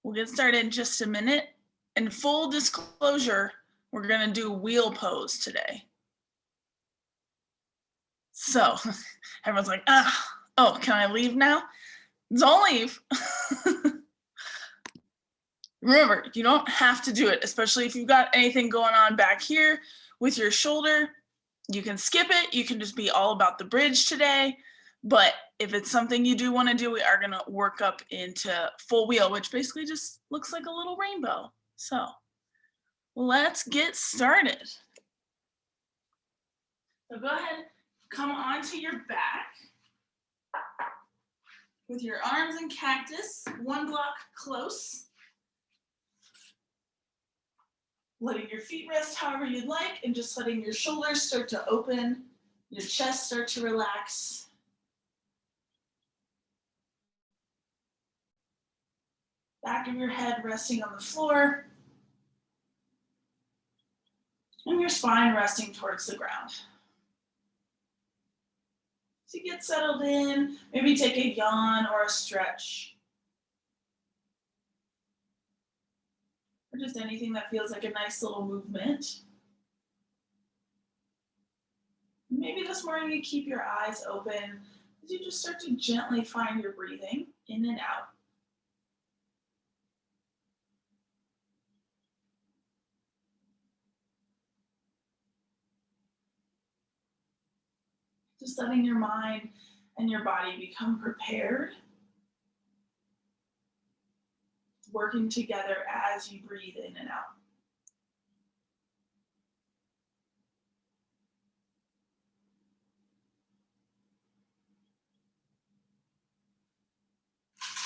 We'll get started in just a minute. In full disclosure, we're going to do wheel pose today. So everyone's like, oh, can I leave now? Don't leave. Remember, you don't have to do it, especially if you've got anything going on back here with your shoulder. You can skip it. You can just be all about the bridge today. But if it's something you do want to do, we are going to work up into full wheel, which basically just looks like a little rainbow. So let's get started. So go ahead, come onto your back with your arms in cactus, one block close. Letting your feet rest however you'd like, and just letting your shoulders start to open, your chest start to relax. Back of your head resting on the floor, and your spine resting towards the ground. So you get settled in, maybe take a yawn or a stretch. Or just anything that feels like a nice little movement. Maybe this morning you keep your eyes open as you just start to gently find your breathing in and out. Just letting your mind and your body become prepared, working together as you breathe in and out.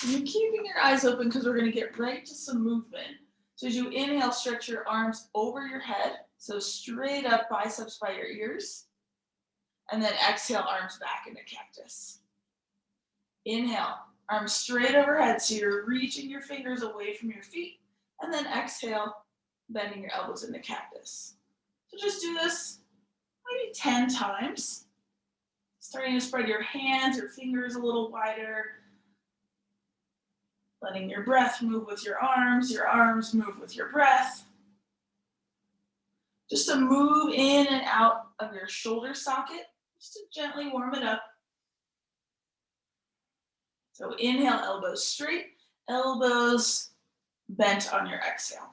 And you're keeping your eyes open because we're going to get right to some movement. So as you inhale, stretch your arms over your head, so straight up, biceps by your ears. And then exhale, arms back into cactus. Inhale, arms straight overhead, so you're reaching your fingers away from your feet. And then exhale, bending your elbows into cactus. So just do this maybe 10 times. Starting to spread your hands, your fingers a little wider. Letting your breath move with your arms move with your breath. Just to move in and out of your shoulder socket, just to gently warm it up. So inhale, elbows straight, elbows bent on your exhale.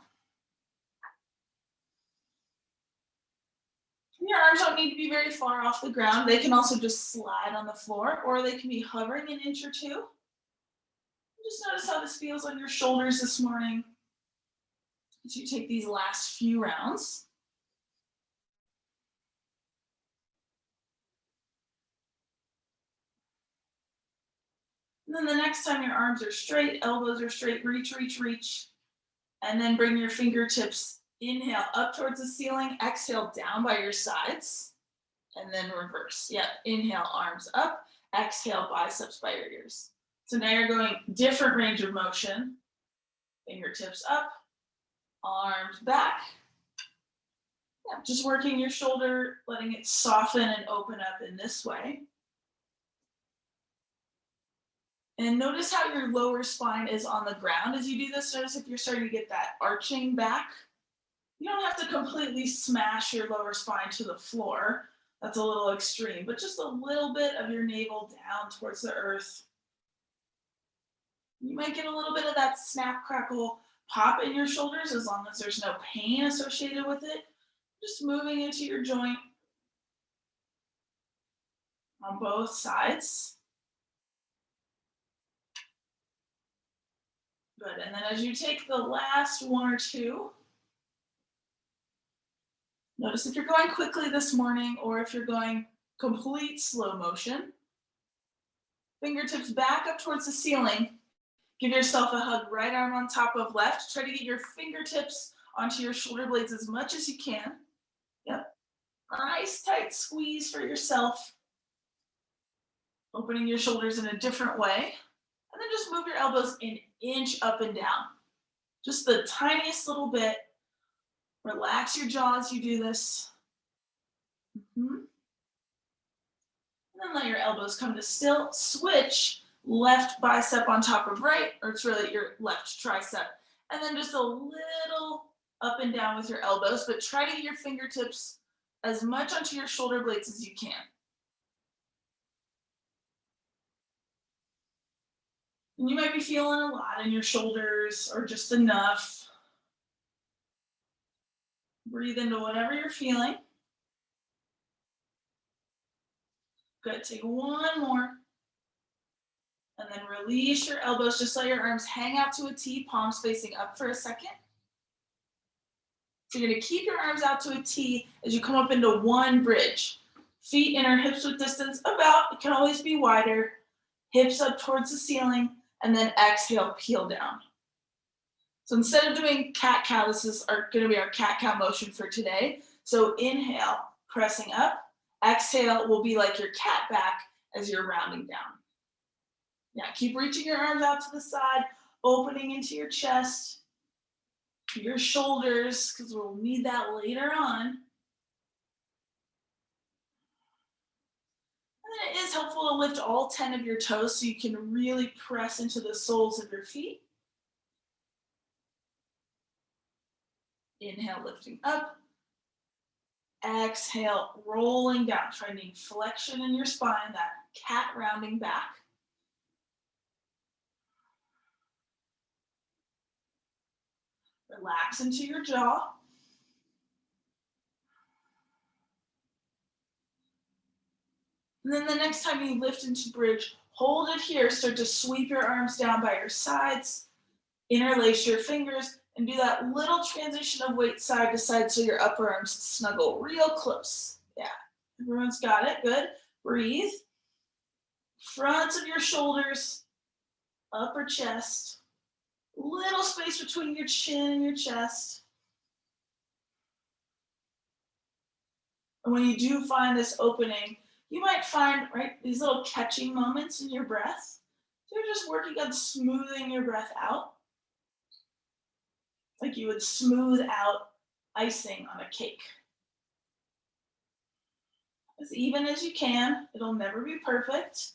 Your arms don't need to be very far off the ground. They can also just slide on the floor, or they can be hovering an inch or two. Just notice how this feels on your shoulders this morning as you take these last few rounds. And then the next time your arms are straight, elbows are straight, reach, reach, reach. And then bring your fingertips, inhale up towards the ceiling, exhale down by your sides, and then reverse. Yep, inhale, arms up, exhale, biceps by your ears. So now you're going different range of motion. Fingertips up, arms back. Yeah, just working your shoulder, letting it soften and open up in this way. And notice how your lower spine is on the ground as you do this. Notice if you're starting to get that arching back. You don't have to completely smash your lower spine to the floor. That's a little extreme, but just a little bit of your navel down towards the earth. You might get a little bit of that snap, crackle, pop in your shoulders as long as there's no pain associated with it. Just moving into your joint on both sides. Good, and then as you take the last one or two, notice if you're going quickly this morning or if you're going complete slow motion. Fingertips back up towards the ceiling. Give yourself a hug, right arm on top of left. Try to get your fingertips onto your shoulder blades as much as you can. Yep. Nice tight squeeze for yourself. Opening your shoulders in a different way. And then just move your elbows an inch up and down. Just the tiniest little bit. Relax your jaw as you do this. And then let your elbows come to still. Switch left bicep on top of right, or it's really your left tricep. And then just a little up and down with your elbows, but try to get your fingertips as much onto your shoulder blades as you can. And you might be feeling a lot in your shoulders or just enough. Breathe into whatever you're feeling. Good, take one more. And then release your elbows, just let your arms hang out to a T, palms facing up for a second. So you're gonna keep your arms out to a T as you come up into one bridge. Feet inner, hips width distance about, it can always be wider. Hips up towards the ceiling, and then exhale, peel down. So instead of doing cat-cow, this is gonna be our cat-cow motion for today. So inhale, pressing up. Exhale will be like your cat back as you're rounding down. Yeah, keep reaching your arms out to the side, opening into your chest, your shoulders, because we'll need that later on. And then it is helpful to lift all 10 of your toes so you can really press into the soles of your feet. Inhale, lifting up. Exhale, rolling down, finding flexion in your spine, that cat rounding back. Relax into your jaw. And then the next time you lift into bridge, hold it here. Start to sweep your arms down by your sides. Interlace your fingers and do that little transition of weight side to side so your upper arms snuggle real close. Yeah, everyone's got it. Good. Breathe. Fronts of your shoulders, upper chest. Little space between your chin and your chest. And when you do find this opening, you might find, right, these little catching moments in your breath. So you're just working on smoothing your breath out. Like you would smooth out icing on a cake. As even as you can, it'll never be perfect.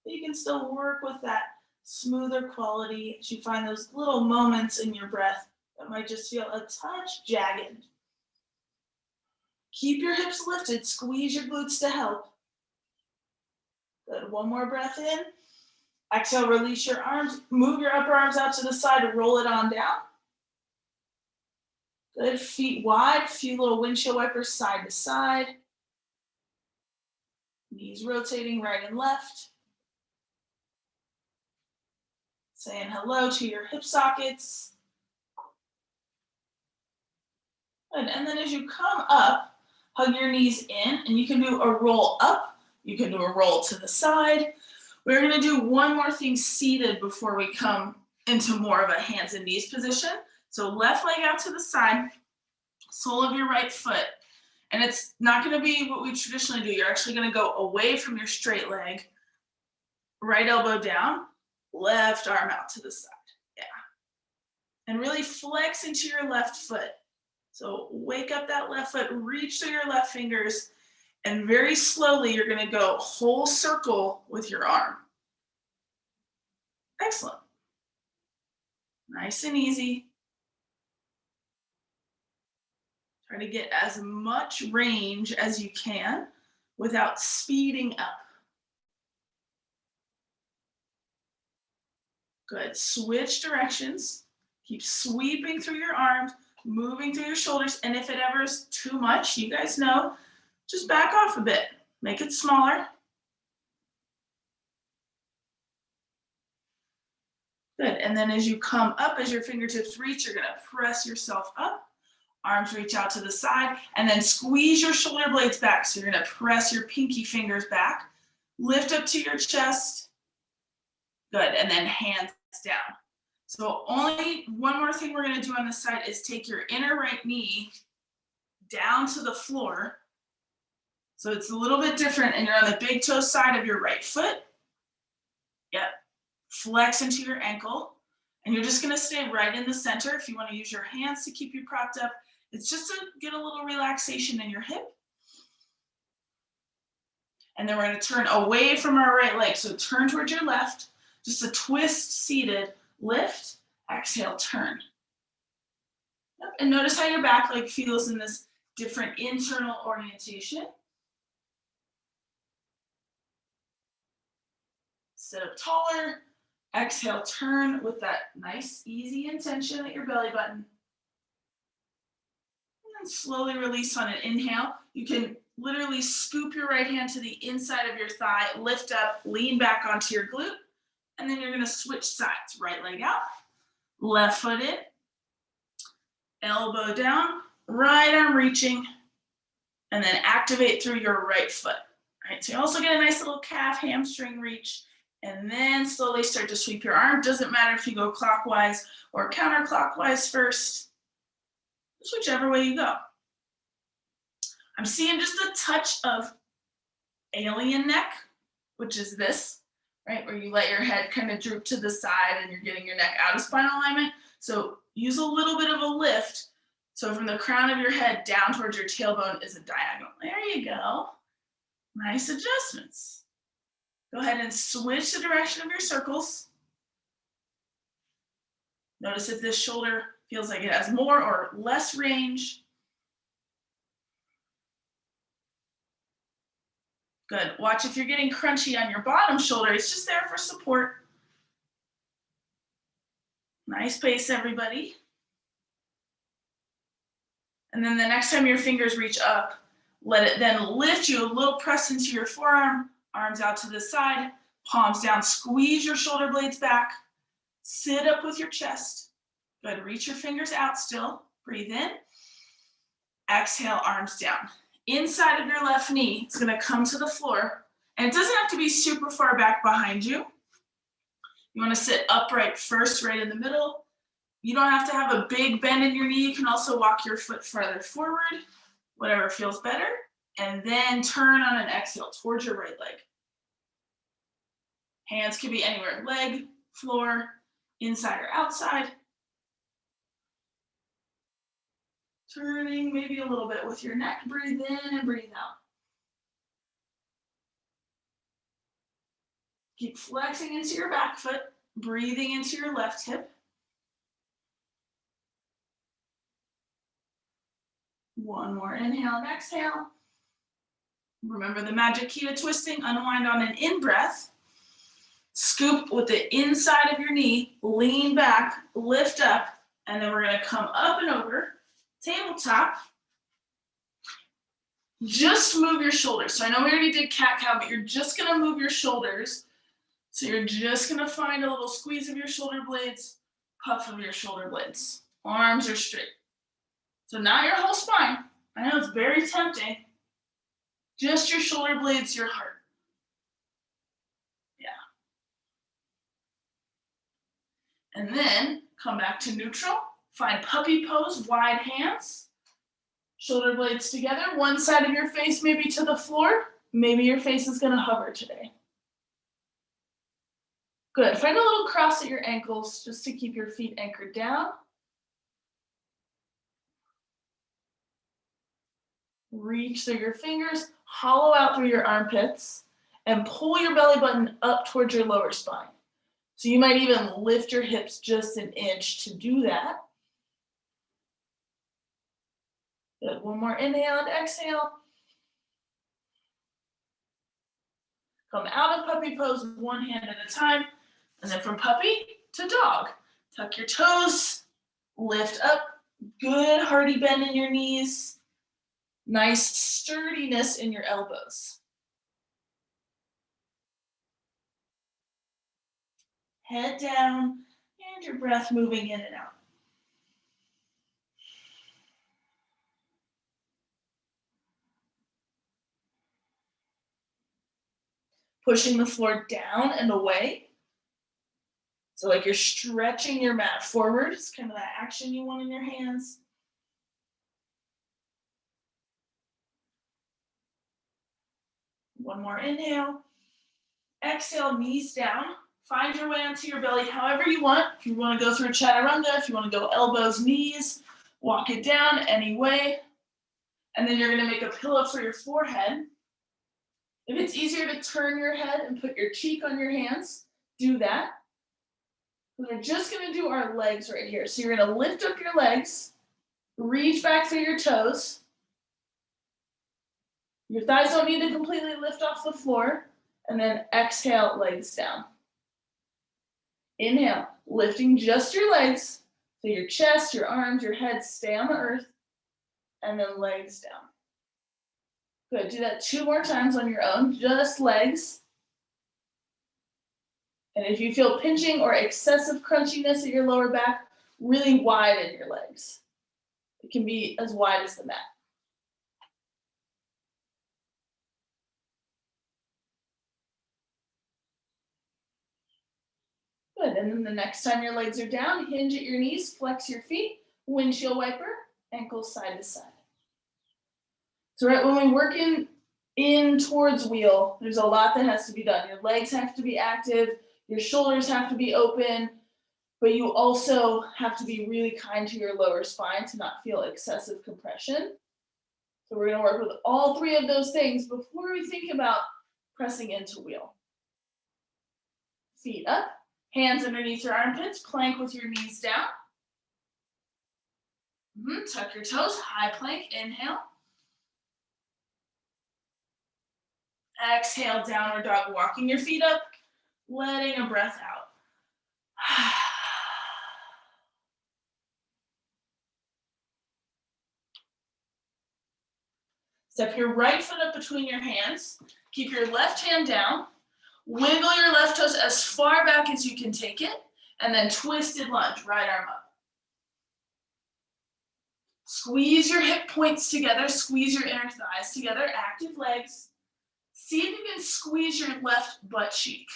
But you can still work with that smoother quality as you find those little moments in your breath that might just feel a touch jagged. Keep your hips lifted, squeeze your glutes to help. Good, one more breath in. Exhale, release your arms, move your upper arms out to the side and roll it on down. Good, feet wide, few little windshield wipers side to side. Knees rotating right and left. Saying hello to your hip sockets. Good, and then as you come up, hug your knees in, and you can do a roll up. You can do a roll to the side. We're gonna do one more thing seated before we come into more of a hands and knees position. So left leg out to the side, sole of your right foot. And it's not gonna be what we traditionally do. You're actually gonna go away from your straight leg, right elbow down, left arm out to the side, yeah. And really flex into your left foot. So wake up that left foot, reach through your left fingers, and very slowly you're gonna go whole circle with your arm. Excellent. Nice and easy. Try to get as much range as you can without speeding up. Good, switch directions. Keep sweeping through your arms, moving through your shoulders, and if it ever is too much, you guys know, just back off a bit. Make it smaller. Good, and then as you come up, as your fingertips reach, you're gonna press yourself up. Arms reach out to the side, and then squeeze your shoulder blades back. So you're gonna press your pinky fingers back. Lift up to your chest. Good, and then hands down. So only one more thing we're gonna do on this side is take your inner right knee down to the floor. So it's a little bit different, and you're on the big toe side of your right foot. Yep, flex into your ankle. And you're just gonna stay right in the center. If you wanna use your hands to keep you propped up, it's just to get a little relaxation in your hip. And then we're gonna turn away from our right leg. So turn towards your left, just a twist seated, lift, exhale, turn. Yep. And notice how your back leg feels in this different internal orientation. Sit up taller, exhale, turn with that nice, easy intention at your belly button. And then slowly release on an inhale. You can literally scoop your right hand to the inside of your thigh, lift up, lean back onto your glute, and then you're gonna switch sides. Right leg out, left foot in, elbow down, right arm reaching, and then activate through your right foot. All right, so you also get a nice little calf hamstring reach, and then slowly start to sweep your arm. Doesn't matter if you go clockwise or counterclockwise first, just whichever way you go. I'm seeing just a touch of alien neck, which is this, right? Where you let your head kind of droop to the side and you're getting your neck out of spinal alignment. So use a little bit of a lift. So from the crown of your head down towards your tailbone is a diagonal. There you go. Nice adjustments. Go ahead and switch the direction of your circles. Notice if this shoulder feels like it has more or less range. Good. Watch if you're getting crunchy on your bottom shoulder. It's just there for support. Nice pace, everybody. And then the next time your fingers reach up, let it then lift you a little press into your forearm, arms out to the side, palms down, squeeze your shoulder blades back, sit up with your chest. Good, reach your fingers out still, breathe in, exhale, arms down. Inside of your left knee, it's gonna come to the floor, and it doesn't have to be super far back behind you. You wanna sit upright first, right in the middle. You don't have to have a big bend in your knee. You can also walk your foot farther forward, whatever feels better, and then turn on an exhale towards your right leg. Hands can be anywhere, leg, floor, inside or outside. Turning maybe a little bit with your neck, breathe in and breathe out. Keep flexing into your back foot, breathing into your left hip. One more inhale and exhale. Remember the magic key to twisting, unwind on an in-breath. Scoop with the inside of your knee, lean back, lift up, and then we're gonna come up and over, tabletop. Just move your shoulders. So I know we already did cat-cow, but you're just gonna move your shoulders. So you're just gonna find a little squeeze of your shoulder blades, puff of your shoulder blades. Arms are straight. So not your whole spine. I know it's very tempting. Just your shoulder blades, your heart. Yeah. And then come back to neutral. Find puppy pose, wide hands. Shoulder blades together. One side of your face maybe to the floor. Maybe your face is gonna hover today. Good. Find a little cross at your ankles just to keep your feet anchored down. Reach through your fingers, hollow out through your armpits, and pull your belly button up towards your lower spine. So you might even lift your hips just an inch to do that. Good. One more inhale and exhale. Come out of puppy pose with one hand at a time. And then from puppy to dog. Tuck your toes, lift up, good hearty bend in your knees. Nice sturdiness in your elbows. Head down and your breath moving in and out. Pushing the floor down and away. So like you're stretching your mat forward. It's kind of that action you want in your hands. One more inhale. Exhale, knees down. Find your way onto your belly however you want. If you want to go through chaturanga, if you want to go elbows, knees, walk it down any way. And then you're going to make a pillow for your forehead. If it's easier to turn your head and put your cheek on your hands, do that. We're just gonna do our legs right here. So you're gonna lift up your legs, reach back through your toes. Your thighs don't need to completely lift off the floor. And then exhale, legs down. Inhale, lifting just your legs. So your chest, your arms, your head stay on the earth. And then legs down. Good, do that 2 more times on your own, just legs. And if you feel pinching or excessive crunchiness at your lower back, really widen your legs. It can be as wide as the mat. Good, and then the next time your legs are down, hinge at your knees, flex your feet, windshield wiper, ankles side to side. So right when we work in towards wheel, there's a lot that has to be done. Your legs have to be active, your shoulders have to be open, but you also have to be really kind to your lower spine to not feel excessive compression. So we're gonna work with all 3 of those things before we think about pressing into wheel. Feet up, hands underneath your armpits, plank with your knees down. Tuck your toes, high plank, inhale. Exhale, downward dog, walking your feet up, letting a breath out. Step your right foot up between your hands. Keep your left hand down. Wiggle your left toes as far back as you can take it. And then twisted lunge, right arm up. Squeeze your hip points together. Squeeze your inner thighs together. Active legs. See if you can squeeze your left butt cheek.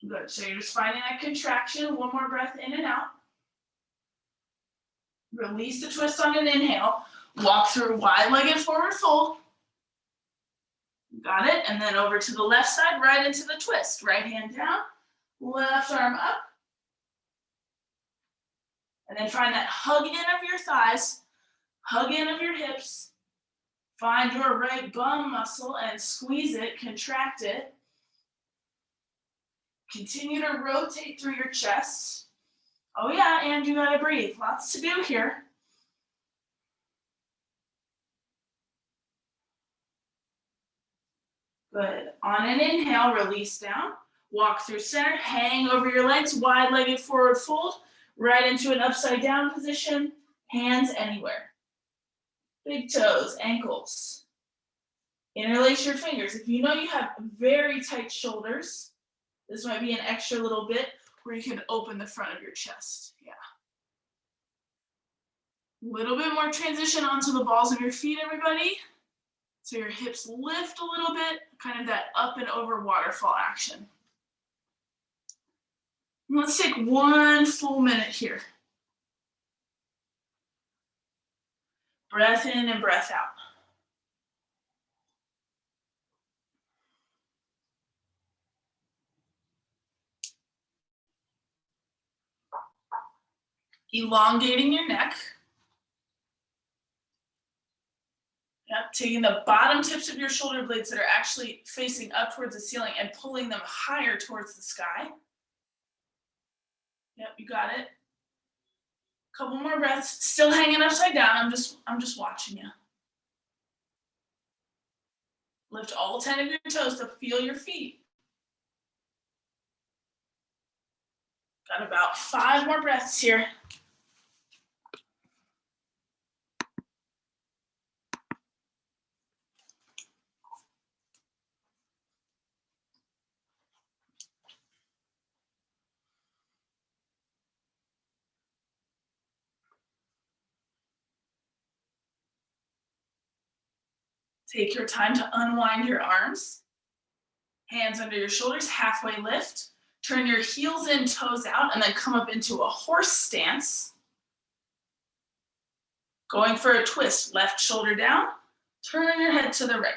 Good, so you're just finding that contraction. 1 more breath in and out. Release the twist on an inhale. Walk through wide-legged forward fold. Got it, and then over to the left side, right into the twist. Right hand down, left arm up. And then find that hug in of your thighs, hug in of your hips. Find your right bum muscle and squeeze it, contract it. Continue to rotate through your chest. Oh yeah, and you gotta breathe. Lots to do here. Good. On an inhale, release down. Walk through center, hang over your legs, wide-legged forward fold, right into an upside down position, hands anywhere. Big toes, ankles. Interlace your fingers. If you know you have very tight shoulders, this might be an extra little bit where you can open the front of your chest. Yeah. A little bit more transition onto the balls of your feet, everybody. So your hips lift a little bit, kind of that up and over waterfall action. Let's take 1 full minute here. Breath in and breath out. Elongating your neck. Yep, taking the bottom tips of your shoulder blades that are actually facing up towards the ceiling and pulling them higher towards the sky. Yep, you got it. Couple more breaths, still hanging upside down. I'm just watching you. Lift all 10 of your toes to feel your feet. Got about 5 more breaths here. Take your time to unwind your arms. Hands under your shoulders, halfway lift. Turn your heels in, toes out, and then come up into a horse stance. Going for a twist, left shoulder down, turn your head to the right.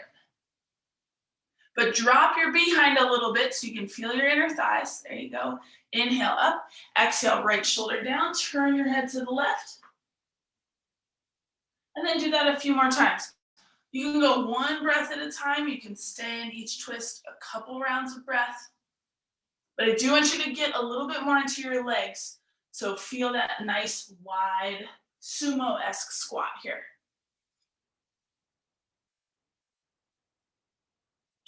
But drop your behind a little bit so you can feel your inner thighs. There you go. Inhale up, exhale, right shoulder down, turn your head to the left. And then do that a few more times. You can go one breath at a time. You can stay in each twist a couple rounds of breath. But I do want you to get a little bit more into your legs. So feel that nice wide sumo-esque squat here.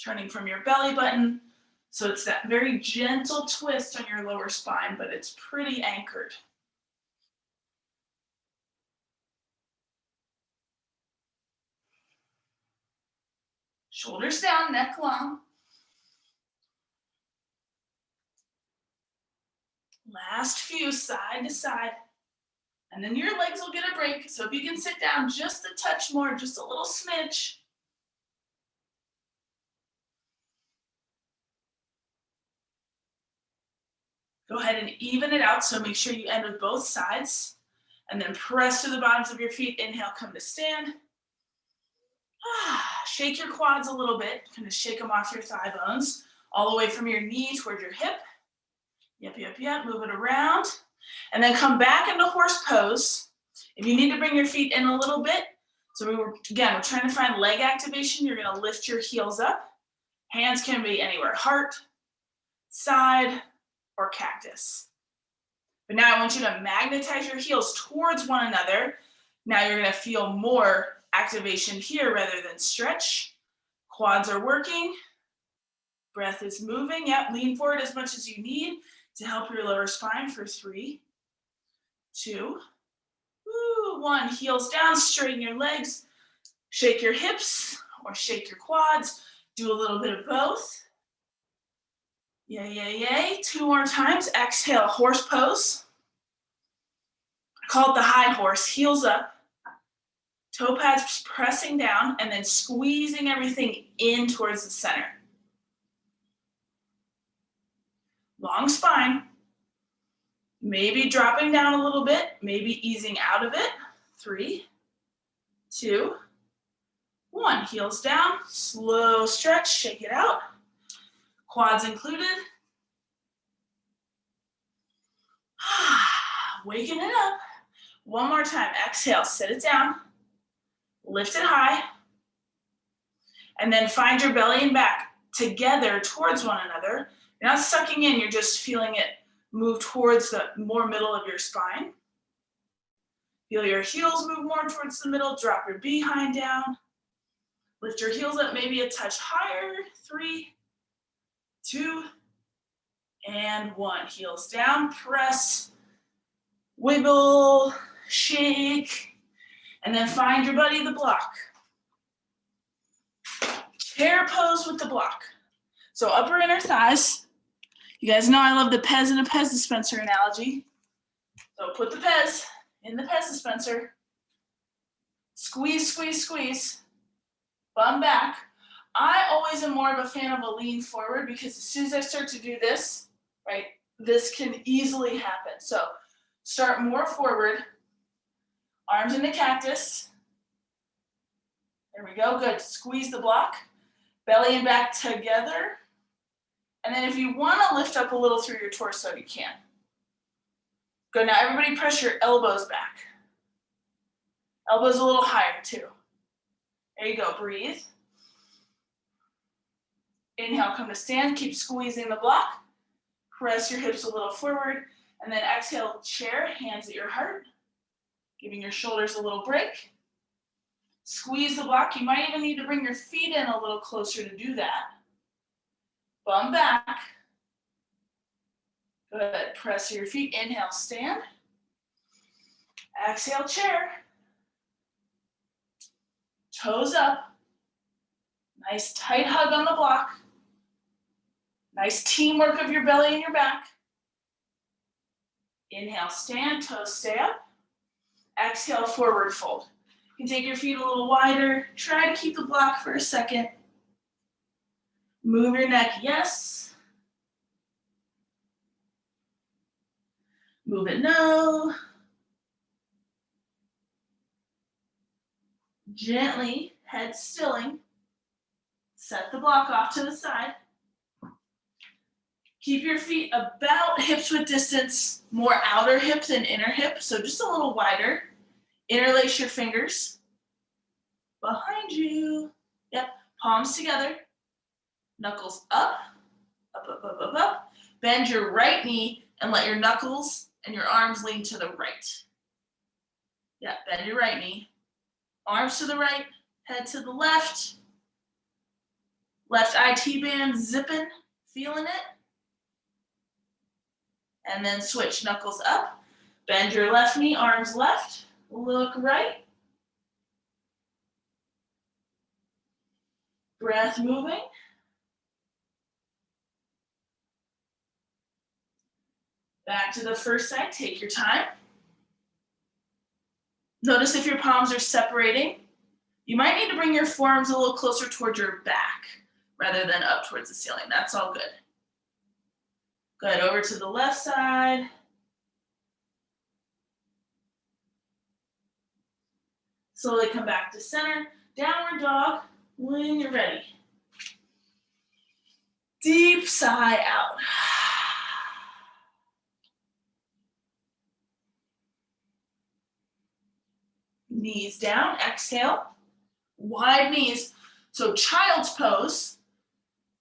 Turning from your belly button. So it's that very gentle twist on your lower spine, but it's pretty anchored. Shoulders down, neck long. Last few side to side. And then your legs will get a break. So if you can sit down just a touch more, just a little smidge. Go ahead and even it out. So make sure you end with both sides. And then press to the bottoms of your feet. Inhale, come to stand. Shake your quads a little bit. Kind of shake them off your thigh bones. All the way from your knee toward your hip. Yep, yep, yep. Move it around. And then come back into horse pose. If you need to bring your feet in a little bit. So we're trying to find leg activation. You're going to lift your heels up. Hands can be anywhere. Heart, side, or cactus. But now I want you to magnetize your heels towards one another. Now you're going to feel more activation here rather than stretch. Quads are working. Breath is moving. Yep, lean forward as much as you need to help your lower spine for 3, 2, 1. Heels down, straighten your legs. Shake your hips or shake your quads. Do a little bit of both. Yay, yay, yay. 2 more times. Exhale, horse pose. I call it the high horse. Heels up. Toe pads pressing down and then squeezing everything in towards the center. Long spine. Maybe dropping down a little bit, maybe easing out of it. 3, 2, 1. Heels down, slow stretch, shake it out. Quads included. Waking it up. One more time. Exhale, sit it down. Lift it high. And then find your belly and back together towards one another. You're not sucking in, you're just feeling it move towards the more middle of your spine. Feel your heels move more towards the middle. Drop your behind down. Lift your heels up maybe a touch higher. 3, 2, and 1. Heels down, press, wiggle, shake, and then find your buddy, the block. Chair pose with the block. So upper inner thighs. You guys know I love the Pez and a Pez dispenser analogy. So put the Pez in the Pez dispenser. Squeeze, squeeze, squeeze. Bum back. I always am more of a fan of a lean forward because as soon as I start to do this, right, this can easily happen. So start more forward. Arms in the cactus. There we go, good. Squeeze the block. Belly and back together. And then if you want to lift up a little through your torso, you can. Good, now everybody press your elbows back. Elbows a little higher too. There you go, breathe. Inhale, come to stand, keep squeezing the block. Press your hips a little forward. And then exhale, chair, hands at your heart. Giving your shoulders a little break. Squeeze the block. You might even need to bring your feet in a little closer to do that. Bum back. Good. Press your feet. Inhale, stand. Exhale, chair. Toes up. Nice tight hug on the block. Nice teamwork of your belly and your back. Inhale, stand. Toes stay up. Exhale, forward fold. You can take your feet a little wider. Try to keep the block for a second. Move your neck, yes. Move it, no. Gently, head stilling. Set the block off to the side. Keep your feet about hips width distance, more outer hip than inner hip, so just a little wider. Interlace your fingers. behind you. Yep, palms together, knuckles up, up, up, up, up, up. Bend your right knee and let your knuckles and your arms lean to the right. Yeah, bend your right knee. Arms to the right, head to the left. Left IT band zipping, feeling it. And then switch, knuckles up. Bend your left knee, arms left. Look right. Breath moving. Back to the first side, take your time. Notice if your palms are separating. You might need to bring your forearms a little closer towards your back rather than up towards the ceiling. That's all good. Good, over to the left side. Slowly come back to center. Downward dog when you're ready. Deep sigh out. Knees down, exhale. Wide knees. So child's pose,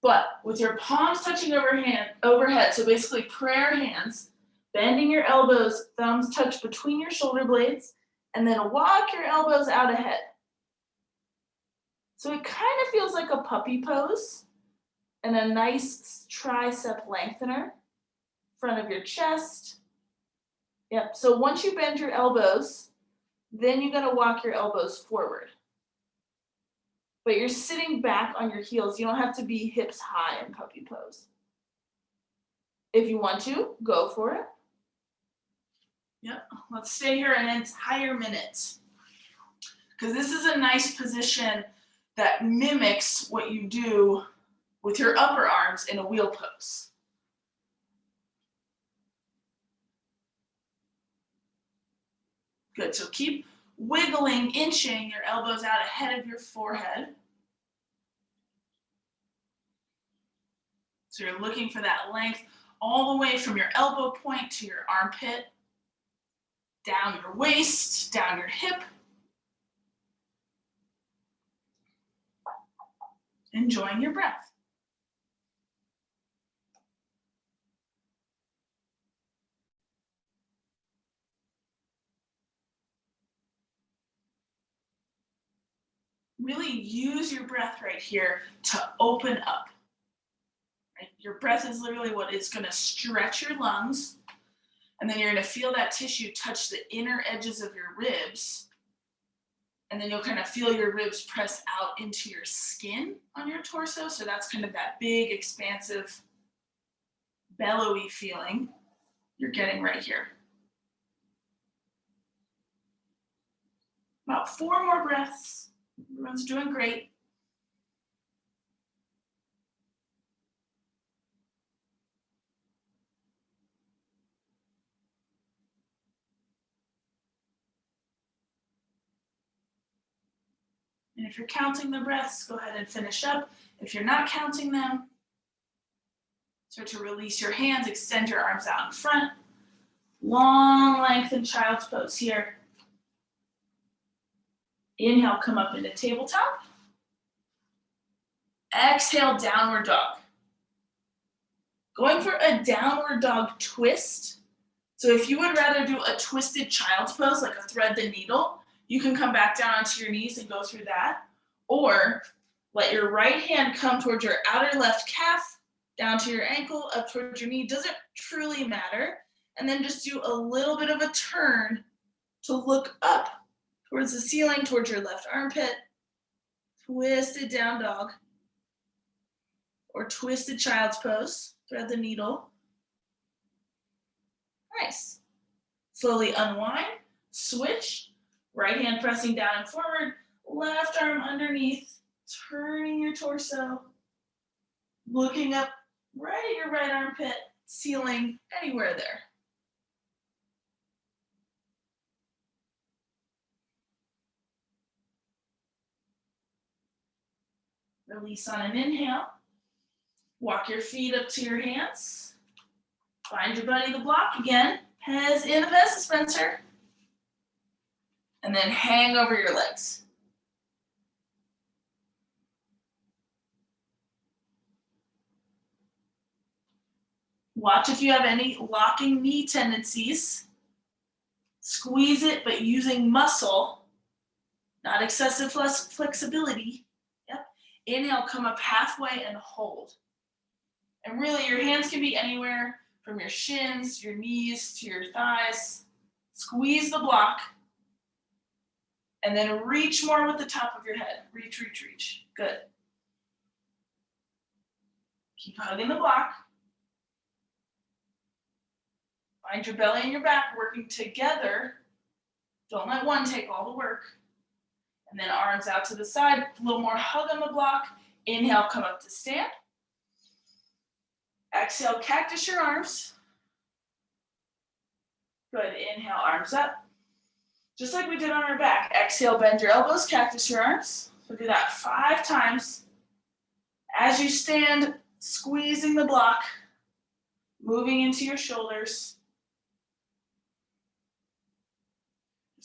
but with your palms touching overhead. So basically prayer hands, bending your elbows, thumbs touch between your shoulder blades, and then walk your elbows out ahead. So it kind of feels like a puppy pose and a nice tricep lengthener, front of your chest. Yep, so once you bend your elbows, then you're gonna walk your elbows forward. But you're sitting back on your heels. You don't have to be hips high in puppy pose. If you want to, go for it. Yep, let's stay here an entire minute. Because this is a nice position that mimics what you do with your upper arms in a wheel pose. Good, so keep wiggling, inching your elbows out ahead of your forehead. So you're looking for that length all the way from your elbow point to your armpit, down your waist, down your hip. Enjoying your breath. Really use your breath right here to open up. Right? Your breath is literally what is going to stretch your lungs, and then you're going to feel that tissue touch the inner edges of your ribs, and then you'll kind of feel your ribs press out into your skin on your torso. So that's kind of that big, expansive, bellowy feeling you're getting right here. About 4 more breaths. Everyone's doing great. And if you're counting the breaths, go ahead and finish up. If you're not counting them, start to release your hands, extend your arms out in front. Long lengthen child's pose here. Inhale, come up into tabletop. Exhale, downward dog. Going for a downward dog twist. So if you would rather do a twisted child's pose, like a thread the needle, you can come back down onto your knees and go through that. Or let your right hand come towards your outer left calf, down to your ankle, up towards your knee. Doesn't truly matter. And then just do a little bit of a turn to look up towards the ceiling, towards your left armpit. Twisted down dog. Or twisted child's pose. Thread the needle. Nice. Slowly unwind, switch. Right hand pressing down and forward. Left arm underneath. Turning your torso. Looking up right at your right armpit. Ceiling, anywhere there. Release on an inhale. Walk your feet up to your hands. Find your buddy the block again. Hands in the best dispenser. And then hang over your legs. Watch if you have any locking knee tendencies. Squeeze it, but using muscle, not excessive flexibility. Yep. Inhale, come up halfway and hold. And really, your hands can be anywhere from your shins, your knees, to your thighs. Squeeze the block. And then reach more with the top of your head. Reach, reach, reach. Good. Keep hugging the block. Find your belly and your back working together. Don't let one take all the work. And then arms out to the side. A little more hug on the block. Inhale, come up to stand. Exhale, cactus your arms. Good. Inhale, arms up. Just like we did on our back. Exhale, bend your elbows, cactus your arms. So do that 5 times. As you stand, squeezing the block, moving into your shoulders.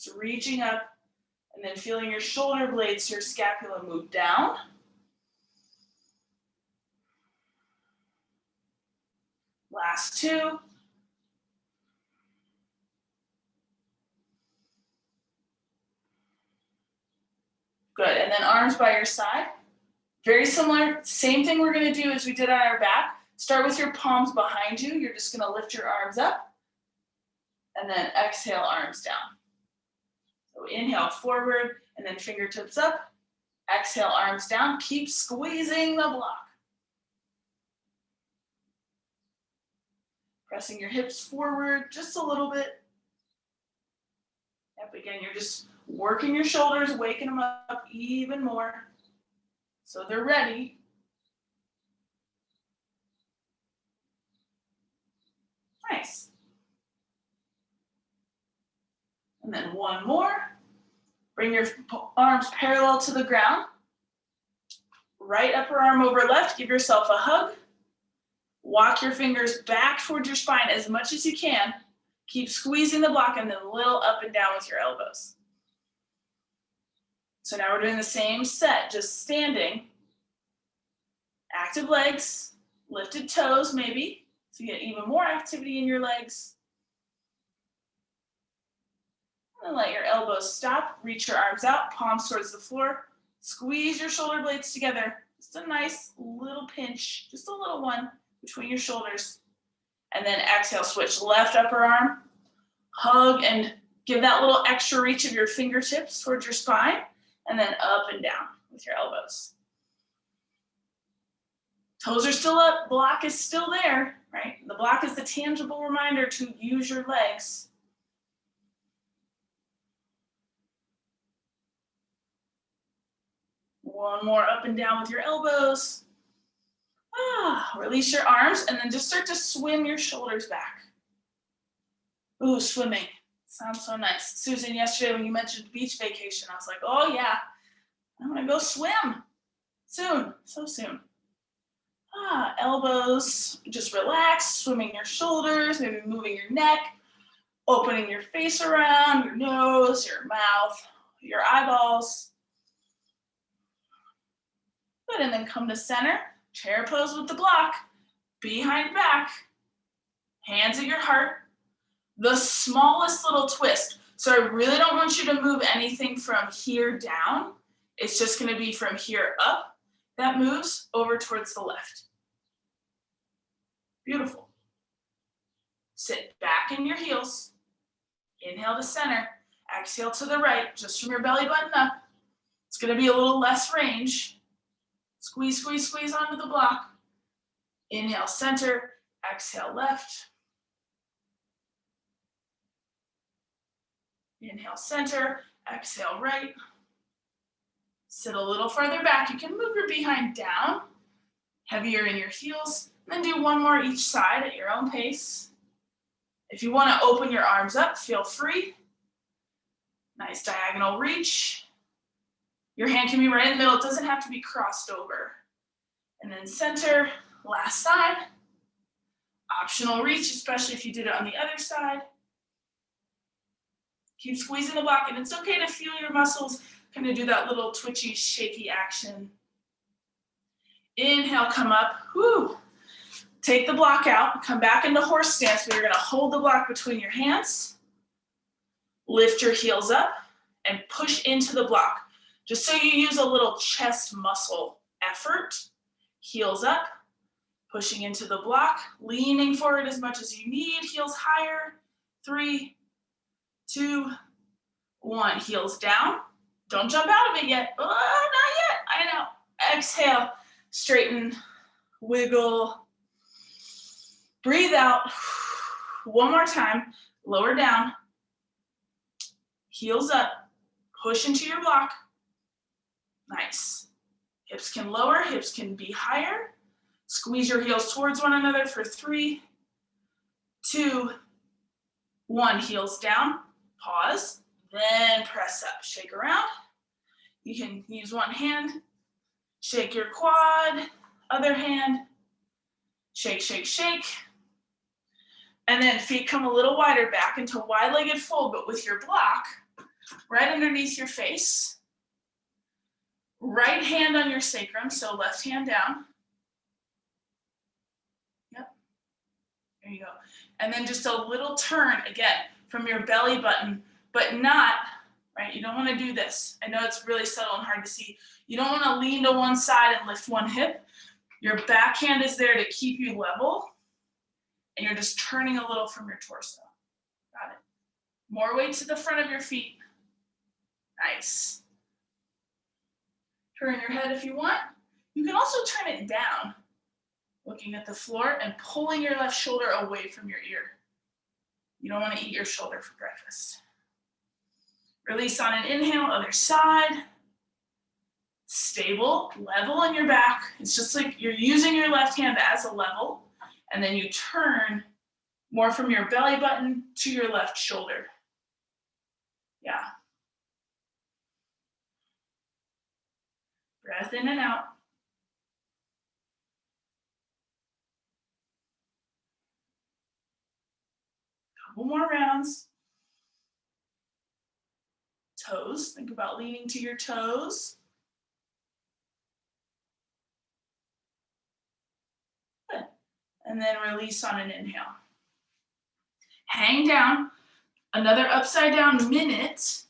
Just reaching up and then feeling your shoulder blades, your scapula move down. Last 2. Good, and then arms by your side. Very similar, same thing we're gonna do as we did on our back. Start with your palms behind you. You're just gonna lift your arms up and then exhale, arms down. So inhale forward and then fingertips up. Exhale, arms down. Keep squeezing the block. Pressing your hips forward just a little bit. Yep, again, you're just working your shoulders, waking them up even more so they're ready. Nice. And then one more. Bring your arms parallel to the ground. Right upper arm over left. Give yourself a hug. Walk your fingers back towards your spine as much as you can. Keep squeezing the block and then a little up and down with your elbows. So now we're doing the same set, just standing. Active legs, lifted toes maybe, so you get even more activity in your legs. And then let your elbows stop, reach your arms out, palms towards the floor. Squeeze your shoulder blades together. Just a nice little pinch, just a little one between your shoulders. And then exhale, switch left upper arm. Hug and give that little extra reach of your fingertips towards your spine. And then up and down with your elbows. Toes are still up, block is still there, right? The block is the tangible reminder to use your legs. One more up and down with your elbows. Release your arms and then just start to swim your shoulders back. Ooh, swimming. Sounds so nice. Susan, yesterday when you mentioned beach vacation, I was like, oh yeah, I'm gonna go swim soon, so soon. Elbows, just relax, swimming your shoulders, maybe moving your neck, opening your face around, your nose, your mouth, your eyeballs. Good, and then come to center, chair pose with the block, behind back, hands at your heart. The smallest little twist. So I really don't want you to move anything from here down. It's just gonna be from here up. That moves over towards the left. Beautiful. Sit back in your heels. Inhale to center. Exhale to the right, just from your belly button up. It's gonna be a little less range. Squeeze, squeeze, squeeze onto the block. Inhale, center. Exhale, left. Inhale, center. Exhale, right. Sit a little further back. You can move your behind down, heavier in your heels, and then do one more each side at your own pace. If you want to open your arms up, feel free. Nice diagonal reach. Your hand can be right in the middle. It doesn't have to be crossed over. And then center, last side. Optional reach, especially if you did it on the other side. Keep squeezing the block, and it's okay to feel your muscles kind of do that little twitchy, shaky action. Inhale, come up. Whoo. take the block out, come back into horse stance, but you're gonna hold the block between your hands, lift your heels up, and push into the block. Just so you use a little chest muscle effort. Heels up, pushing into the block, leaning forward as much as you need, heels higher. 3, 2, 1, heels down. Don't jump out of it yet. Oh, not yet, I know. Exhale, straighten, wiggle, breathe out. One more time, lower down, heels up, push into your block. Nice. Hips can lower, hips can be higher. Squeeze your heels towards one another for 3, 2, 1, heels down, pause, then press up, shake around. You can use one hand, shake your quad, other hand, shake, shake, shake. And then feet come a little wider back into wide-legged fold, but with your block right underneath your face. Right hand on your sacrum, so left hand down. Yep, there you go. And then just a little turn, again, from your belly button, but not, right, you don't wanna do this. I know it's really subtle and hard to see. You don't wanna lean to one side and lift one hip. Your back hand is there to keep you level, and you're just turning a little from your torso. Got it. More weight to the front of your feet. Nice. Turn your head if you want. You can also turn it down, looking at the floor and pulling your left shoulder away from your ear. You don't want to eat your shoulder for breakfast. Release on an inhale, other side. Stable, level in your back. It's just like you're using your left hand as a level, and then you turn more from your belly button to your left shoulder. Yeah. Breath in and out. Couple more rounds. Toes, think about leaning to your toes. Good. And then release on an inhale. Hang down, another upside down minute.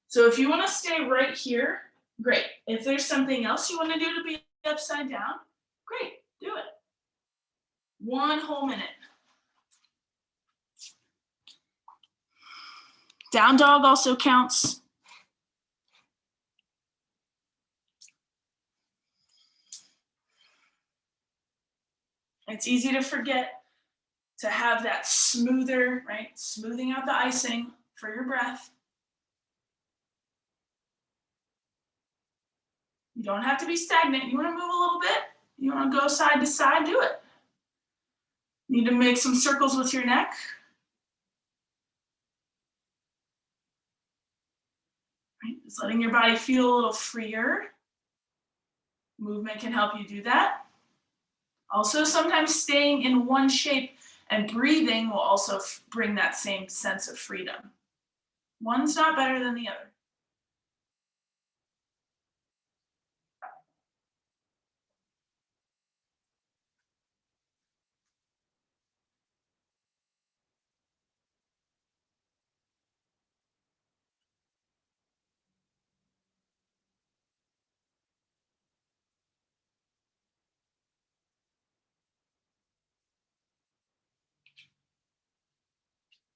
So if you want to stay right here, great. If there's something else you want to do to be upside down, great, do it. One whole minute. Down dog also counts. It's easy to forget to have that smoother, right? Smoothing out the icing for your breath. You don't have to be stagnant. You want to move a little bit. You want to go side to side, do it. Need to make some circles with your neck. Right? Just letting your body feel a little freer. Movement can help you do that. Also, sometimes staying in one shape and breathing will also bring that same sense of freedom. One's not better than the other.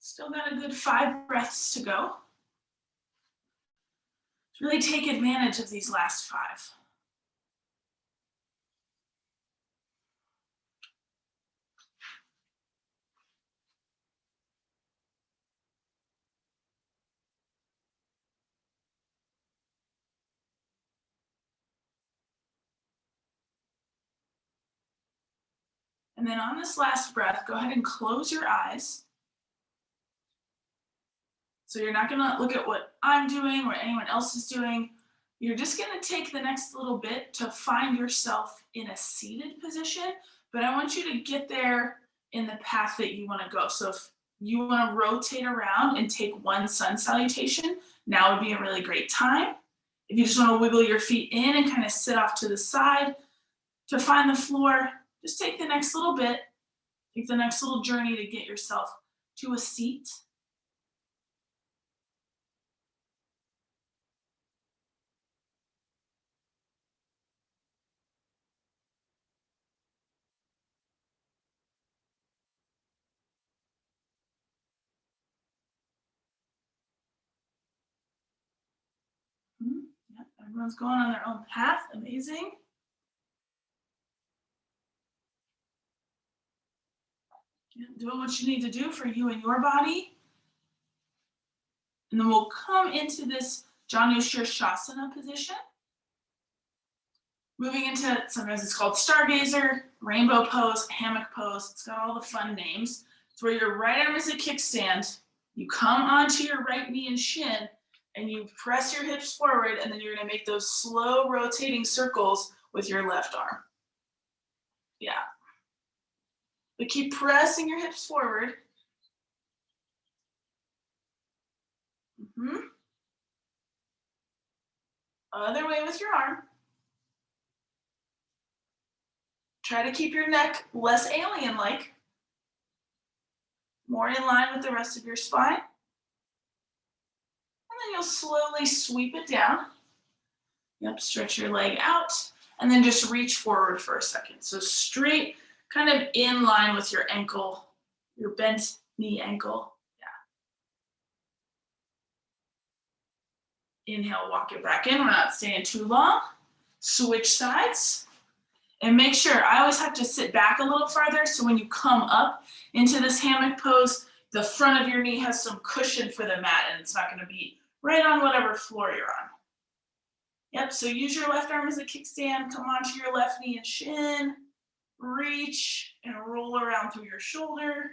Still got a good 5 breaths to go. Really take advantage of these last 5. And then on this last breath, go ahead and close your eyes. So you're not gonna look at what I'm doing or anyone else is doing. You're just gonna take the next little bit to find yourself in a seated position, but I want you to get there in the path that you wanna go. So if you wanna rotate around and take one sun salutation, now would be a really great time. If you just wanna wiggle your feet in and kind of sit off to the side to find the floor, just take the next little bit Take the next little journey to get yourself to a seat. Yep, everyone's going on their own path. Amazing. Doing what you need to do for you and your body. And then we'll come into this Janu Shirshasana position. Moving into, sometimes it's called Stargazer, Rainbow Pose, Hammock Pose. It's got all the fun names. It's where your right arm is a kickstand. You come onto your right knee and shin, and you press your hips forward, and then you're gonna make those slow rotating circles with your left arm. Yeah. But keep pressing your hips forward. Other way with your arm. Try to keep your neck less alien-like, more in line with the rest of your spine. And then you'll slowly sweep it down. Yep, stretch your leg out, and then just reach forward for a second. So straight, kind of in line with your ankle, your bent knee ankle. Yeah. Inhale, walk it back in. We're not staying too long. Switch sides. And make sure, I always have to sit back a little farther, so when you come up into this hammock pose, the front of your knee has some cushion for the mat, and it's not gonna be right on whatever floor you're on. Yep, so use your left arm as a kickstand, come onto your left knee and shin, reach and roll around through your shoulder.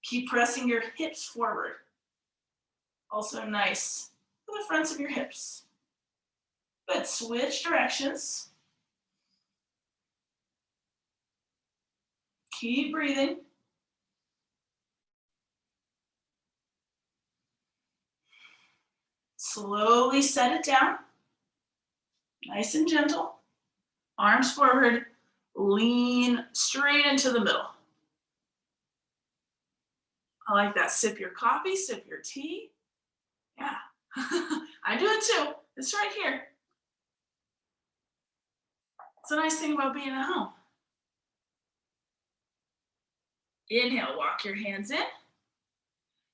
Keep pressing your hips forward. Also nice for the fronts of your hips. Good, switch directions. Keep breathing. Slowly set it down. Nice and gentle. Arms forward. Lean straight into the middle. I like that. Sip your coffee, sip your tea. Yeah, I do it too. It's right here. It's a nice thing about being at home. Inhale, walk your hands in.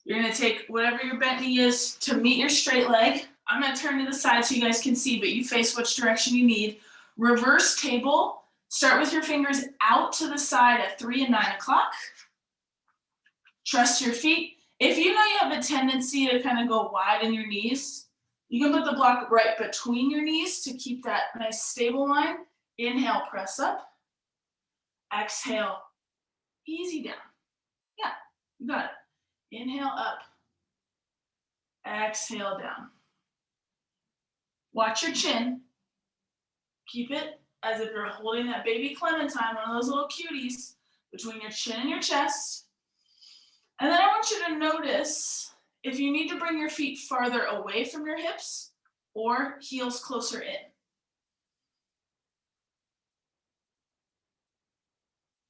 You're gonna take whatever your bent knee is to meet your straight leg. I'm gonna turn to the side so you guys can see, but you face which direction you need. Reverse table. Start with your fingers out to the side at 3 and 9 o'clock. Trust your feet. If you know you have a tendency to kind of go wide in your knees, you can put the block right between your knees to keep that nice stable line. Inhale, press up. Exhale, easy down. Yeah, you got it. Inhale up. Exhale down. Watch your chin. Keep it as if you're holding that baby Clementine, one of those little cuties, between your chin and your chest. And then I want you to notice if you need to bring your feet farther away from your hips or heels closer in.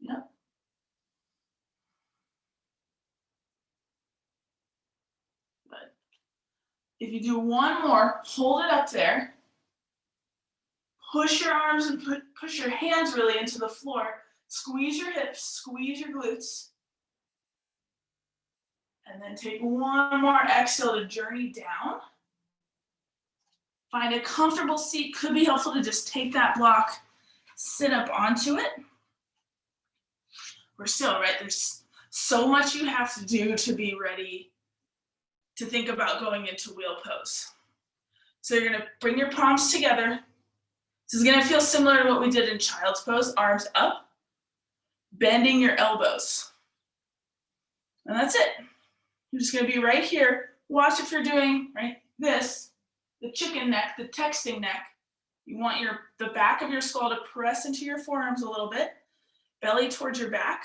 Yep. Good. If you do one more, hold it up there. Push your arms and push your hands really into the floor. Squeeze your hips, squeeze your glutes. And then take one more exhale to journey down. Find a comfortable seat. Could be helpful to just take that block, sit up onto it. We're still, right? There's so much you have to do to be ready to think about going into wheel pose. So you're gonna bring your palms together. This is gonna feel similar to what we did in child's pose, arms up, bending your elbows. And that's it. You're just gonna be right here. Watch if you're doing, right, this, the chicken neck, the texting neck. You want the back of your skull to press into your forearms a little bit, belly towards your back.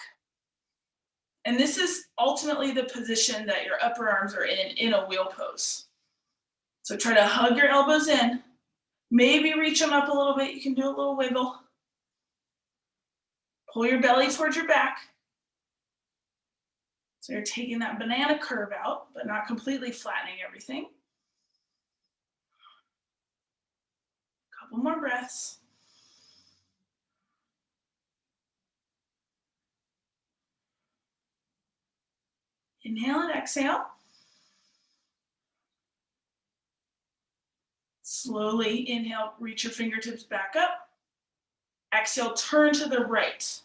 And this is ultimately the position that your upper arms are in a wheel pose. So try to hug your elbows in, maybe reach them up a little bit. You can do a little wiggle. Pull your belly towards your back. So you're taking that banana curve out, but not completely flattening everything. Couple more breaths. Inhale and exhale. Slowly inhale, reach your fingertips back up. Exhale, turn to the right.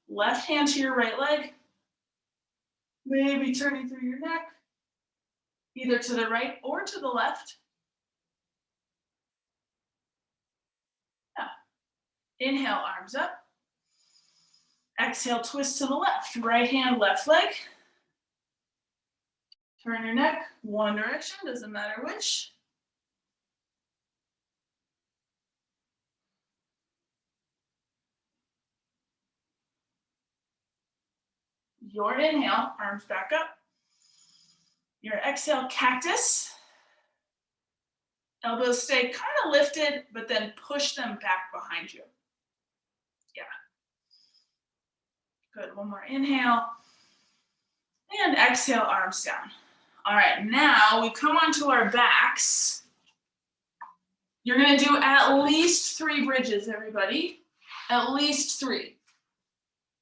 Left hand to your right leg. Maybe turning through your neck, either to the right or to the left. Yeah. Inhale, arms up. Exhale, twist to the left. Right hand, left leg. Turn your neck, one direction, doesn't matter which. Your inhale, arms back up. Your exhale, cactus. Elbows stay kind of lifted, but then push them back behind you. Yeah. Good, one more inhale. And exhale, arms down. All right, now we come onto our backs. You're gonna do at least 3 bridges, everybody. At least 3.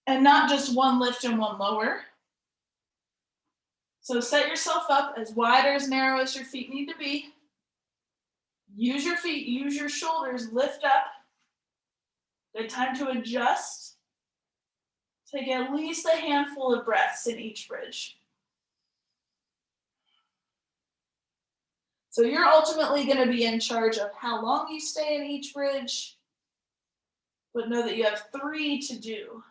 And not just one lift and one lower. So set yourself up as wide or as narrow as your feet need to be. Use your feet, use your shoulders, lift up. Good time to adjust. Take at least a handful of breaths in each bridge. So you're ultimately going to be in charge of how long you stay in each bridge, but know that you have 3 to do.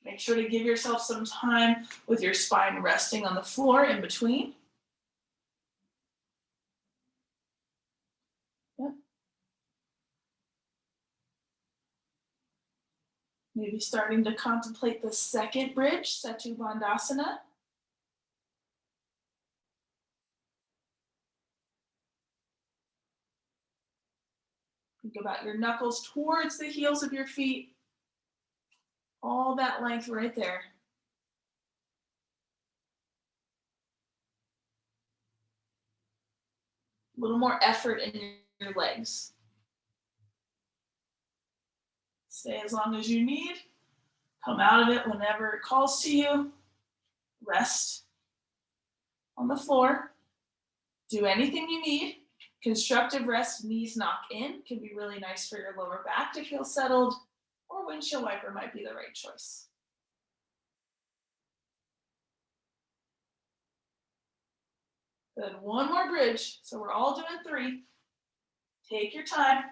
Make sure to give yourself some time with your spine resting on the floor in between. Yep. Maybe starting to contemplate the second bridge, Setu Bandhasana. Think about your knuckles towards the heels of your feet. All that length right there. A little more effort in your legs. Stay as long as you need. Come out of it whenever it calls to you. Rest on the floor. Do anything you need. Constructive rest, knees knock in, can be really nice for your lower back to feel settled, or windshield wiper might be the right choice. Good, one more bridge. So we're all doing 3. Take your time.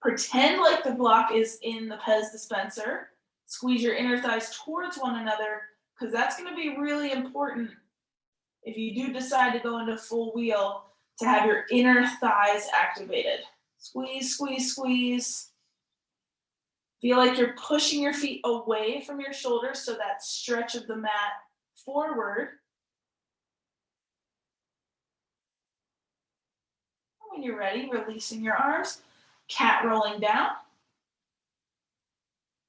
Pretend like the block is in the Pez dispenser. Squeeze your inner thighs towards one another, because that's going to be really important if you do decide to go into full wheel, to have your inner thighs activated. Squeeze, squeeze, squeeze. Feel like you're pushing your feet away from your shoulders, so that stretch of the mat forward. When you're ready, releasing your arms, cat rolling down.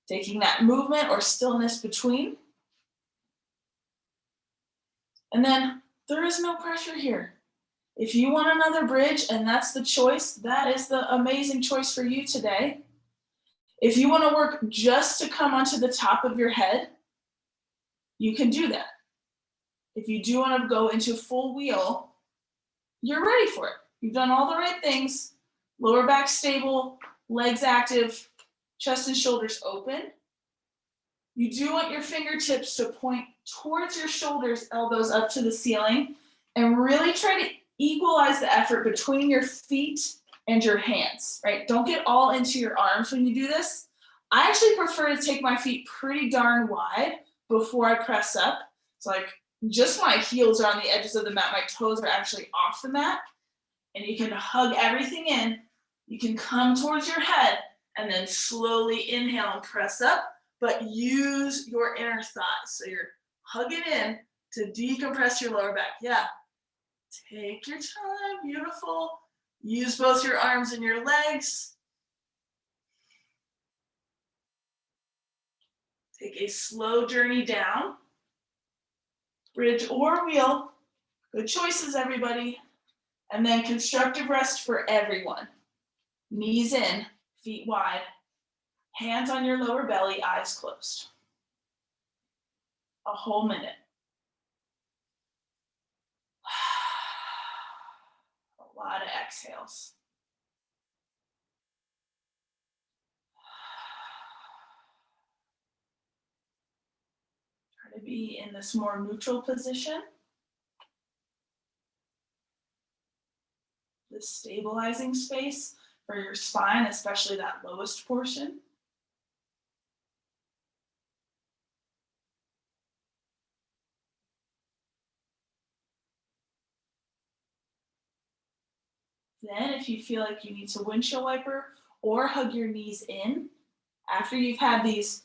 Taking that movement or stillness between. And then there is no pressure here. If you want another bridge and that's the choice, that is the amazing choice for you today. If you want to work just to come onto the top of your head, you can do that. If you do want to go into full wheel, you're ready for it. You've done all the right things. Lower back stable, legs active, chest and shoulders open. You do want your fingertips to point towards your shoulders, elbows up to the ceiling, and really try to equalize the effort between your feet and your hands, right? Don't get all into your arms when you do this. I actually prefer to take my feet pretty darn wide before I press up. It's like just my heels are on the edges of the mat. My toes are actually off the mat. And you can hug everything in. You can come towards your head and then slowly inhale and press up, but use your inner thighs. So you're hugging in to decompress your lower back. Yeah. Take your time, beautiful. Use both your arms and your legs. Take a slow journey down. Bridge or wheel. Good choices, everybody. And then constructive rest for everyone. Knees in, feet wide. Hands on your lower belly, eyes closed. A whole minute. A lot of exhales. Try to be in this more neutral position. This stabilizing space for your spine, especially that lowest portion. Then if you feel like you need to windshield wiper or hug your knees in, after you've had these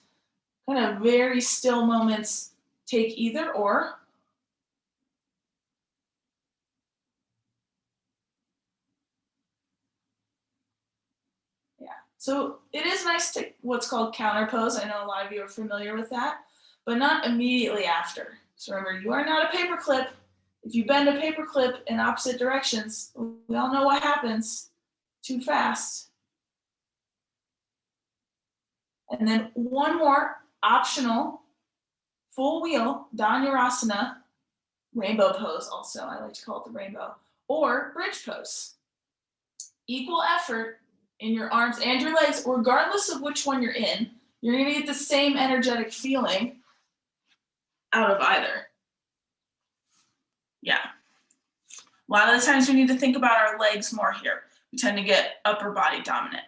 kind of very still moments, take either or. Yeah, so it is nice to what's called counter pose. I know a lot of you are familiar with that, but not immediately after. So remember, you are not a paperclip. If you bend a paperclip in opposite directions, we all know what happens. Too fast. And then one more optional full wheel, Dhanurasana, rainbow pose also, I like to call it the rainbow, or bridge pose. Equal effort in your arms and your legs, regardless of which one you're in, you're gonna get the same energetic feeling out of either. Yeah. A lot of the times we need to think about our legs more here. We tend to get upper body dominant.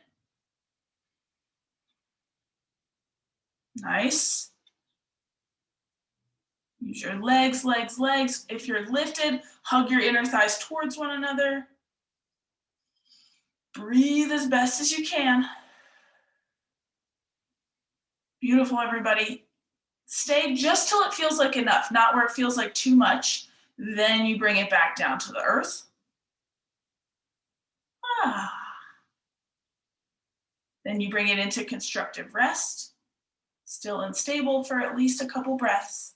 Nice. Use your legs, legs, legs. If you're lifted, hug your inner thighs towards one another. Breathe as best as you can. Beautiful, everybody. Stay just till it feels like enough, not where it feels like too much. Then you bring it back down to the earth. Then you bring it into constructive rest, still unstable for at least a couple breaths.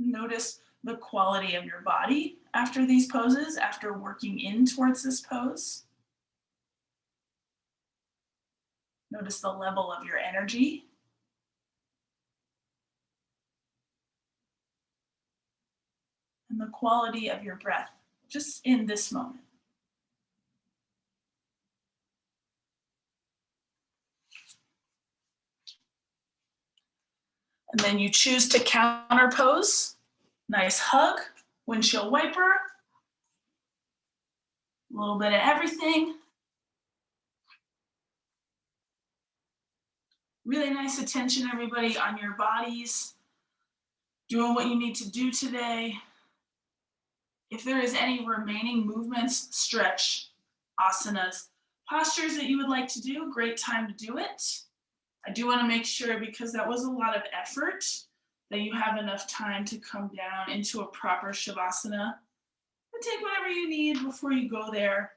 Notice the quality of your body after these poses, after working in towards this pose. Notice the level of your energy. And the quality of your breath, just in this moment. And then you choose to counter pose. Nice hug, windshield wiper. A little bit of everything. Really nice attention, everybody, on your bodies. Doing what you need to do today. If there is any remaining movements, stretch, asanas, postures that you would like to do, great time to do it. I do want to make sure, because that was a lot of effort, that you have enough time to come down into a proper Shavasana. And take whatever you need before you go there.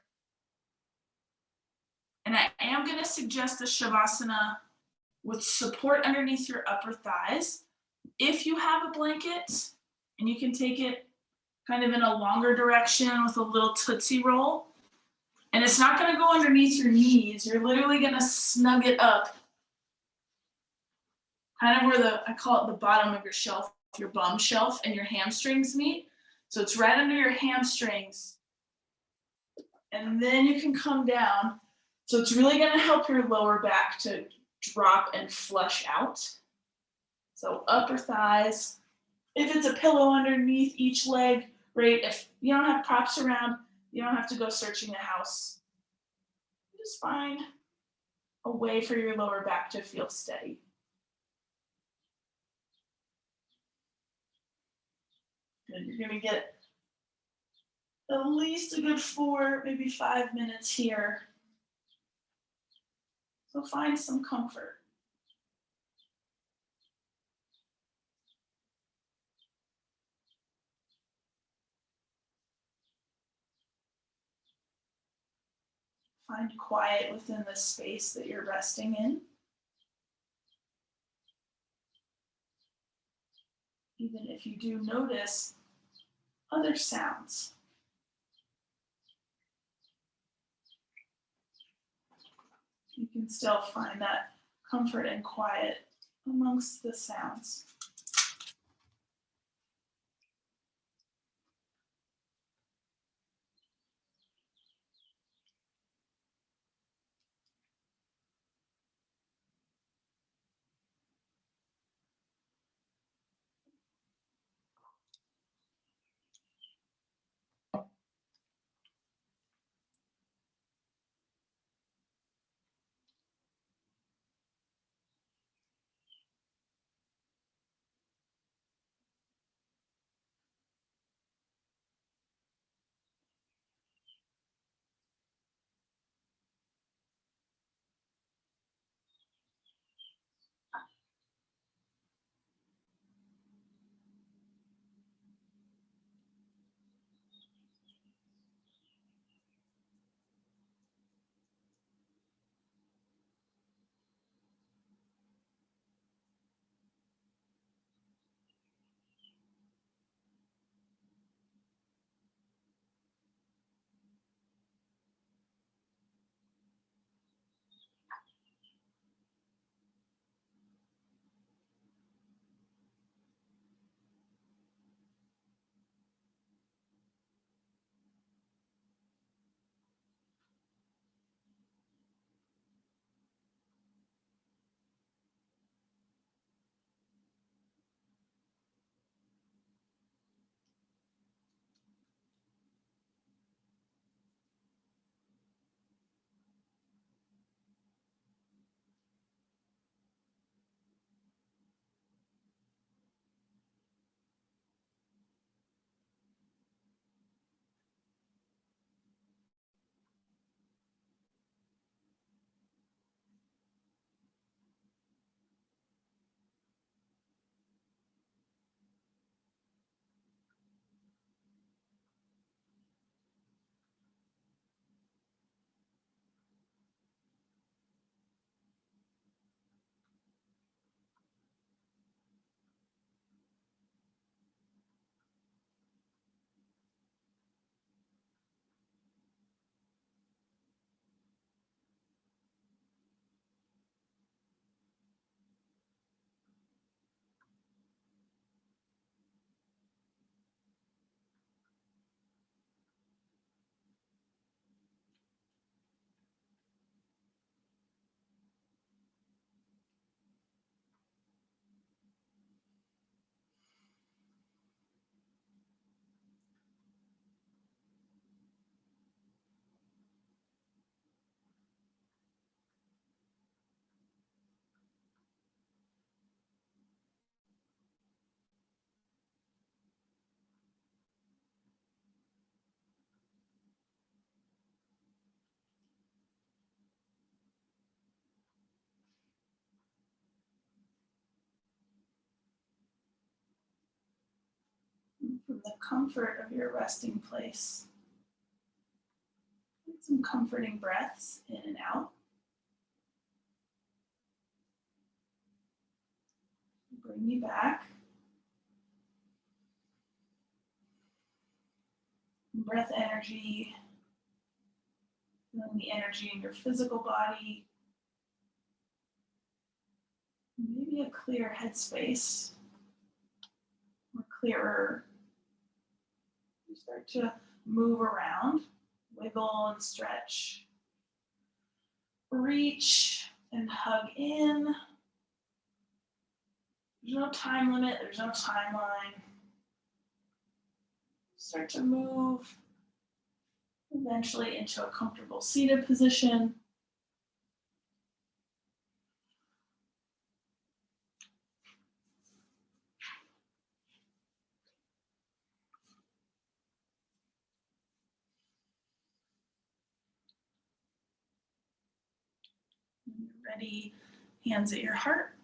And I am going to suggest the Shavasana with support underneath your upper thighs. If you have a blanket, and you can take it kind of in a longer direction with a little Tootsie Roll, and it's not going to go underneath your knees. You're literally going to snug it up, kind of where I call it the bottom of your shelf, your bum shelf, and your hamstrings meet. So it's right under your hamstrings. And then you can come down. So it's really going to help your lower back to drop and flush out. So upper thighs. If it's a pillow underneath each leg, great. If you don't have props around, you don't have to go searching the house. Just find a way for your lower back to feel steady. Good. You're gonna get at least a good 4, maybe 5 minutes here. So find some comfort. Find quiet within the space that you're resting in. Even if you do notice other sounds. You can still find that comfort and quiet amongst the sounds. And from the comfort of your resting place, take some comforting breaths in and out. Bring you back. Breath energy, feeling the energy in your physical body. Maybe a clear headspace or clearer. You start to move around, wiggle and stretch. Reach and hug in. There's no time limit, there's no timeline. Start to move eventually into a comfortable seated position. Ready, hands at your heart.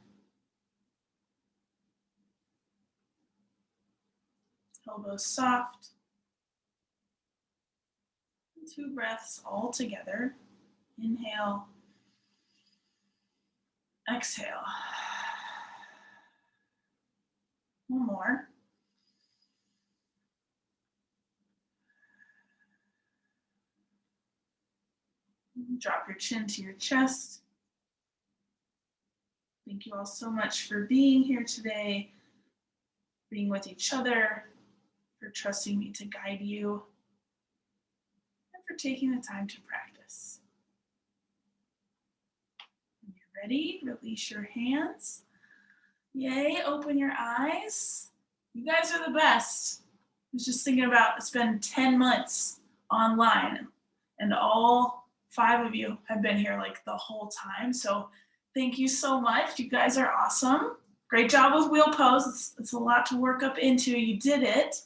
Elbows soft. 2 breaths all together. Inhale. Exhale. One more. Drop your chin to your chest. Thank you all so much for being here today, being with each other, for trusting me to guide you, and for taking the time to practice. When you're ready, release your hands. Yay, open your eyes. You guys are the best. I was just thinking about it's been 10 months online, and all 5 of you have been here like the whole time. So thank you so much. You guys are awesome. Great job with wheel pose. It's a lot to work up into. You did it.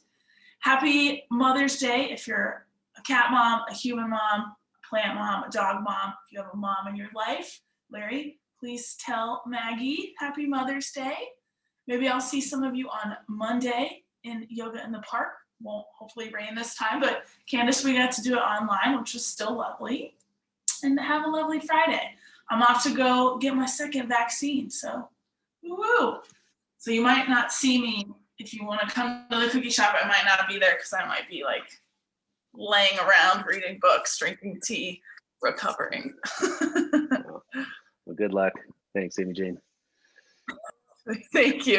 Happy Mother's Day if you're a cat mom, a human mom, a plant mom, a dog mom. If you have a mom in your life, Larry, please tell Maggie Happy Mother's Day. Maybe I'll see some of you on Monday in Yoga in the Park. Won't hopefully rain this time, but Candace, we got to do it online, which was still lovely. And have a lovely Friday. I'm off to go get my 2nd vaccine, so woo! So you might not see me. If you want to come to the cookie shop, I might not be there because I might be like laying around reading books, drinking tea, recovering. Well, good luck. Thanks, Amy Jane. Thank you.